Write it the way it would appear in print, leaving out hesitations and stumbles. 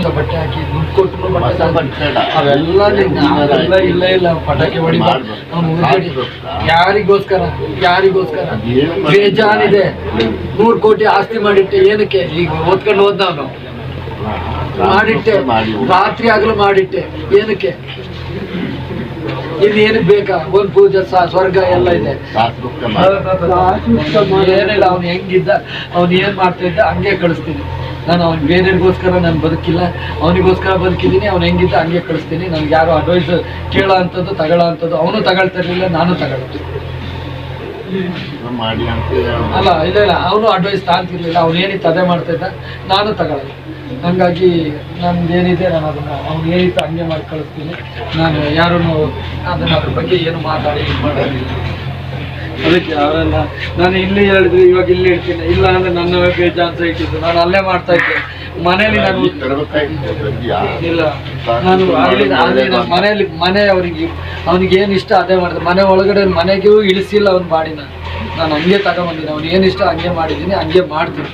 ಬಟ್ಟೆ ಹಾಕಿ ದುಡ್ಡು ಕೊಟ್ಟು ಬಟ್ಟೆ ಅವೆಲ್ಲ ಇಲ್ಲ ಪಟಾಕಿ ಹೊಡಿ ಯಾರಿಗೋಸ್ಕರ ಬೇಜಾನಿದೆ 100 ಕೋಟಿ ಆಸ್ತಿ ಮಾಡಿಟ್ಟೆ ಏನಕ್ಕೆ ಈಗ ಓದ್ಕೊಂಡು ಹೋದ್ ನಾನು ಮಾಡಿಟ್ಟೆ ರಾತ್ರಿ ಆಗಲು ಮಾಡಿಟ್ಟೆ ಏನಕ್ಕೆ ಇನ್ನೇನಕ್ಕೆ ಬೇಕಾ ಒಂದು ಪೂಜೆ ಸ್ವರ್ಗ ಎಲ್ಲ ಇದೆ ಏನಿಲ್ಲ ಅವ್ನು ಹೆಂಗಿದ್ದ ಅವ್ನು ಏನ್ ಮಾಡ್ತಾ ಇದ್ದ ಹಂಗೆ ಕಳಿಸ್ತೀನಿ ನಾನು ಅವ್ನು ಬೇರೆಗೋಸ್ಕರ ನಾನು ಬದುಕಿಲ್ಲ ಅವನಿಗೋಸ್ಕರ ಬದುಕಿದ್ದೀನಿ ಅವ್ನು ಹೆಂಗಿದ್ದ ಹಂಗೆ ಕಳಿಸ್ತೀನಿ ನನ್ಗೆ ಯಾರು ಅಡ್ವೈಸ್ ಕೇಳೋ ಅಂಥದ್ದು ತಗೊಳ್ಳೋ ಅಂಥದ್ದು ಅವನು ತಗೊಳ್ತಿರ್ಲಿಲ್ಲ ನಾನು ತಗೊಳ್ತೀನಿ ಅಲ್ಲ ಇಲ್ಲ ಅವನು ಅಡ್ವೈಸ್ ತಾಂತಿರ್ಲಿಲ್ಲ ಅವ್ನು ಏನಿತ್ತು ಅದೇ ಮಾಡ್ತಾ ಇದ್ದ ನಾನು ತಗೊಳ್ಳಲ್ಲ ಹಂಗಾಗಿ ನಮ್ದೇನಿದೆ ನಾನು ಅದನ್ನು ಅವ್ನು ಏನಿತ್ತು ಹಂಗೆ ಮಾಡಿ ಕಳಿಸ್ತೀನಿ ನಾನು ಯಾರೂ ಅದನ್ನು ಅದ್ರ ಬಗ್ಗೆ ಏನು ಮಾತಾಡಿ ಇದು ಮಾಡೋದಿಲ್ಲ ಅದಕ್ಕೆ ಅವರೆಲ್ಲ ನಾನು ಇಲ್ಲಿ ಹೇಳಿದ್ರು ಇವಾಗ ಇಲ್ಲಿ ಹೇಳ್ತೀನಿ ಇಲ್ಲ ಅಂದರೆ ನನ್ನವೇ ಬೇಜಾನ್ಸ ಇಟ್ಟಿದ್ದು ನಾನು ಅಲ್ಲೇ ಮಾಡ್ತಾ ಇದ್ದೆ ಮನೇಲಿ ನಾನು ಇಲ್ಲ ನಾನು ಅಲ್ಲಿ ನನ್ನ ಮನೆಯಲ್ಲಿ ಮನೆ ಅವನಿಗೆ ಏನು ಇಷ್ಟ ಅದೇ ಮಾಡಿದೆ ಮನೆ ಒಳಗಡೆ ಮನೆಗೂ ಇಳಿಸಿಲ್ಲ ಅವ್ನ ಬಾಡಿನ ನಾನು ಹಂಗೆ ತಗೊಂಬಂದಿನಿ ಅವ್ನು ಏನು ಇಷ್ಟ ಹಂಗೆ ಮಾಡಿದ್ದೀನಿ ಹಂಗೆ ಮಾಡ್ತೀನಿ